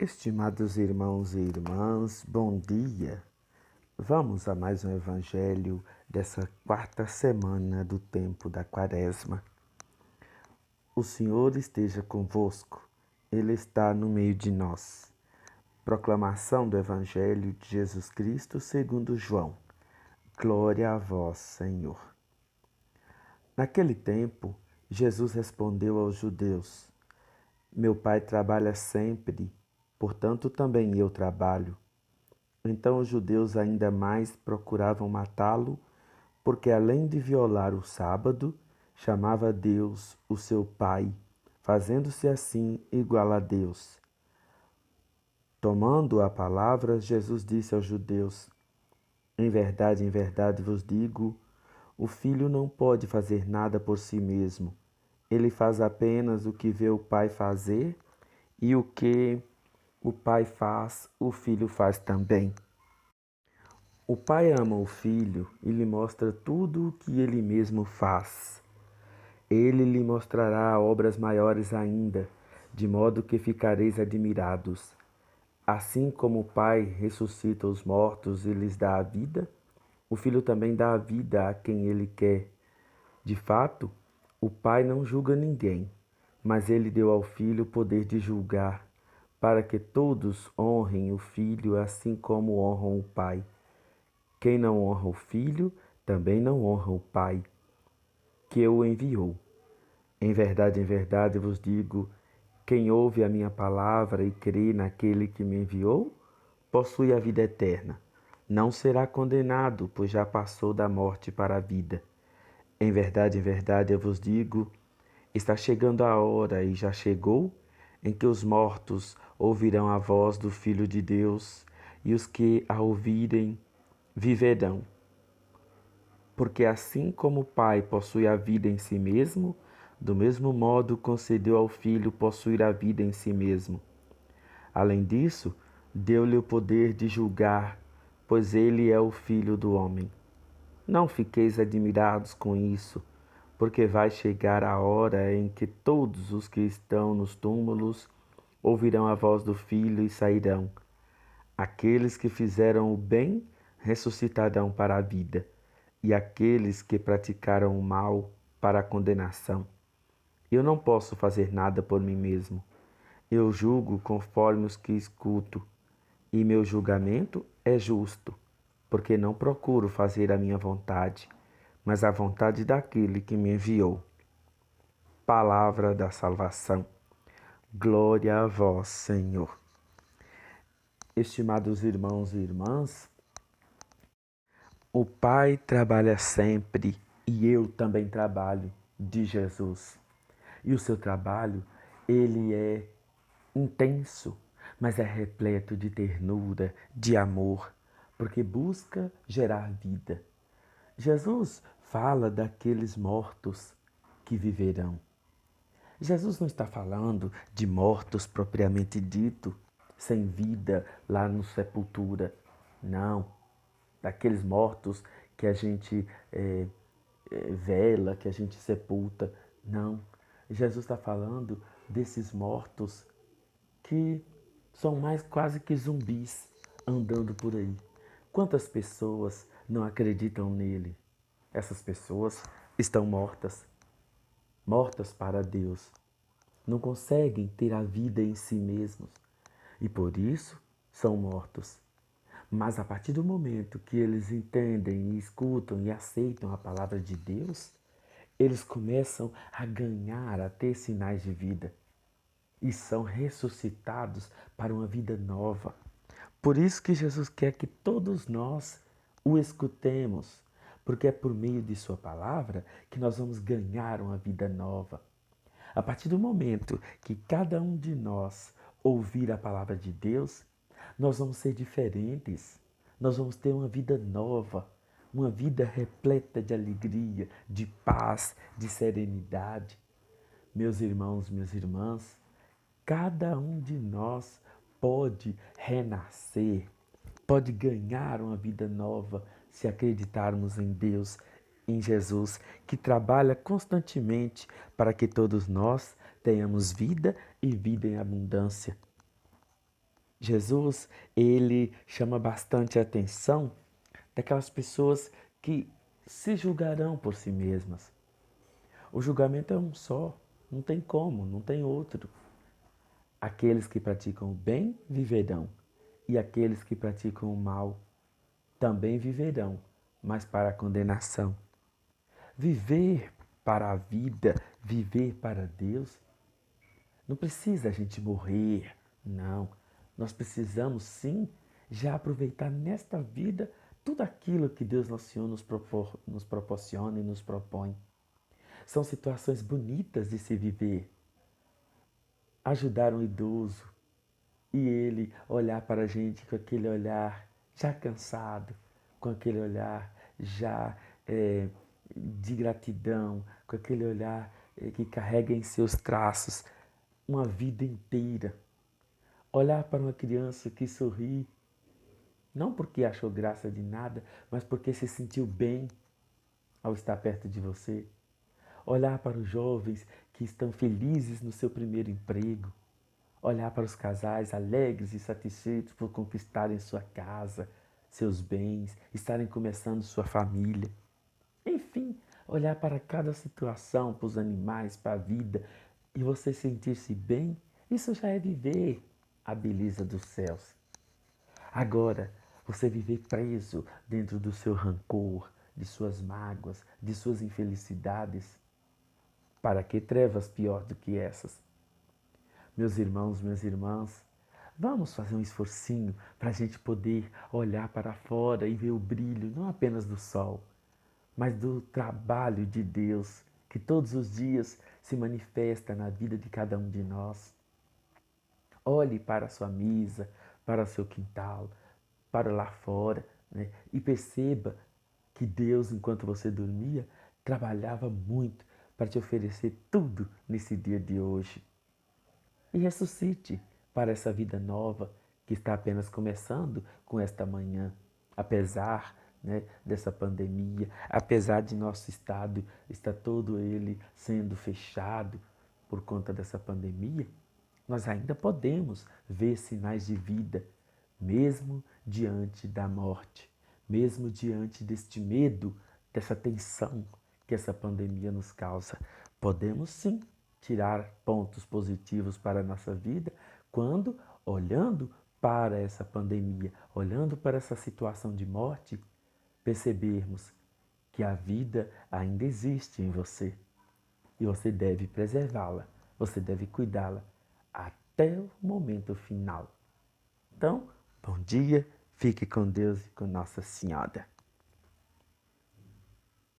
Estimados irmãos e irmãs, bom dia. Vamos a mais um evangelho dessa quarta semana do tempo da Quaresma. O Senhor esteja convosco, Ele está no meio de nós. Proclamação do Evangelho de Jesus Cristo segundo João. Glória a vós, Senhor. Naquele tempo, Jesus respondeu aos judeus: Meu Pai trabalha sempre, portanto também eu trabalho. Então os judeus ainda mais procuravam matá-lo, porque além de violar o sábado, chamava Deus o seu Pai, fazendo-se assim igual a Deus. Tomando a palavra, Jesus disse aos judeus: em verdade vos digo, o Filho não pode fazer nada por si mesmo. Ele faz apenas o que vê o Pai fazer, e o que o Pai faz, o Filho faz também. O Pai ama o Filho e lhe mostra tudo o que ele mesmo faz. Ele lhe mostrará obras maiores ainda, de modo que ficareis admirados. Assim como o Pai ressuscita os mortos e lhes dá a vida, o Filho também dá a vida a quem ele quer. De fato, o Pai não julga ninguém, mas ele deu ao Filho o poder de julgar, para que todos honrem o Filho assim como honram o Pai. Quem não honra o Filho, também não honra o Pai, que o enviou. Em verdade vos digo, quem ouve a minha palavra e crê naquele que me enviou, possui a vida eterna. Não será condenado, pois já passou da morte para a vida. Em verdade eu vos digo, está chegando a hora e já chegou, em que os mortos ouvirão a voz do Filho de Deus, e os que a ouvirem viverão. Porque assim como o Pai possui a vida em si mesmo, do mesmo modo concedeu ao Filho possuir a vida em si mesmo. Além disso, deu-lhe o poder de julgar, pois ele é o Filho do homem. Não fiqueis admirados com isso, porque vai chegar a hora em que todos os que estão nos túmulos ouvirão a voz do Filho e sairão. Aqueles que fizeram o bem ressuscitarão para a vida, e aqueles que praticaram o mal para a condenação. Eu não posso fazer nada por mim mesmo. Eu julgo conforme os que escuto, e meu julgamento é justo, porque não procuro fazer a minha vontade, mas a vontade daquele que me enviou. Palavra da salvação. Glória a vós, Senhor. Estimados irmãos e irmãs, o Pai trabalha sempre e eu também trabalho, diz Jesus. E o seu trabalho, ele é intenso, mas é repleto de ternura, de amor, porque busca gerar vida. Jesus fala daqueles mortos que viverão. Jesus não está falando de mortos propriamente dito, sem vida lá no sepultura. Não, daqueles mortos que a gente vela, que a gente sepulta. Não, Jesus está falando desses mortos que são mais quase que zumbis andando por aí. Quantas pessoas não acreditam nele? Essas pessoas estão mortas, mortas para Deus. Não conseguem ter a vida em si mesmos e por isso são mortos. Mas a partir do momento que eles entendem e escutam e aceitam a palavra de Deus, eles começam a ganhar, a ter sinais de vida e são ressuscitados para uma vida nova. Por isso que Jesus quer que todos nós o escutemos, porque é por meio de sua palavra que nós vamos ganhar uma vida nova. A partir do momento que cada um de nós ouvir a palavra de Deus, nós vamos ser diferentes. Nós vamos ter uma vida nova, uma vida repleta de alegria, de paz, de serenidade. Meus irmãos, minhas irmãs, cada um de nós pode renascer, pode ganhar uma vida nova se acreditarmos em Deus, em Jesus, que trabalha constantemente para que todos nós tenhamos vida e vida em abundância. Jesus, ele chama bastante a atenção daquelas pessoas que se julgarão por si mesmas. O julgamento é um só, não tem como, não tem outro. Aqueles que praticam o bem viverão, e aqueles que praticam o mal também viverão, mas para a condenação. Viver para a vida, viver para Deus, não precisa a gente morrer, não. Nós precisamos sim já aproveitar nesta vida tudo aquilo que Deus nosso Senhor nos proporciona e nos propõe. São situações bonitas de se viver. Ajudar um idoso e ele olhar para a gente com aquele olhar já cansado, com aquele olhar já de gratidão, com aquele olhar que carrega em seus traços uma vida inteira. Olhar para uma criança que sorri, não porque achou graça de nada, mas porque se sentiu bem ao estar perto de você. Olhar para os jovens que estão felizes no seu primeiro emprego. Olhar para os casais alegres e satisfeitos por conquistarem sua casa, seus bens, estarem começando sua família. Enfim, olhar para cada situação, para os animais, para a vida e você sentir-se bem, isso já é viver a beleza dos céus. Agora, você viver preso dentro do seu rancor, de suas mágoas, de suas infelicidades, para que trevas pior do que essas? Meus irmãos, minhas irmãs, vamos fazer um esforcinho para a gente poder olhar para fora e ver o brilho não apenas do sol, mas do trabalho de Deus que todos os dias se manifesta na vida de cada um de nós. Olhe para a sua mesa, para o seu quintal, para lá fora, né? E perceba que Deus, enquanto você dormia, trabalhava muito para te oferecer tudo nesse dia de hoje. E ressuscite para essa vida nova que está apenas começando com esta manhã, apesar, né, dessa pandemia, apesar de nosso estado estar todo ele sendo fechado por conta dessa pandemia, nós ainda podemos ver sinais de vida, mesmo diante da morte, mesmo diante deste medo, dessa tensão que essa pandemia nos causa. Podemos sim tirar pontos positivos para a nossa vida quando, olhando para essa pandemia, olhando para essa situação de morte, percebermos que a vida ainda existe em você e você deve preservá-la, você deve cuidá-la até o momento final. Então, bom dia, fique com Deus e com Nossa Senhora.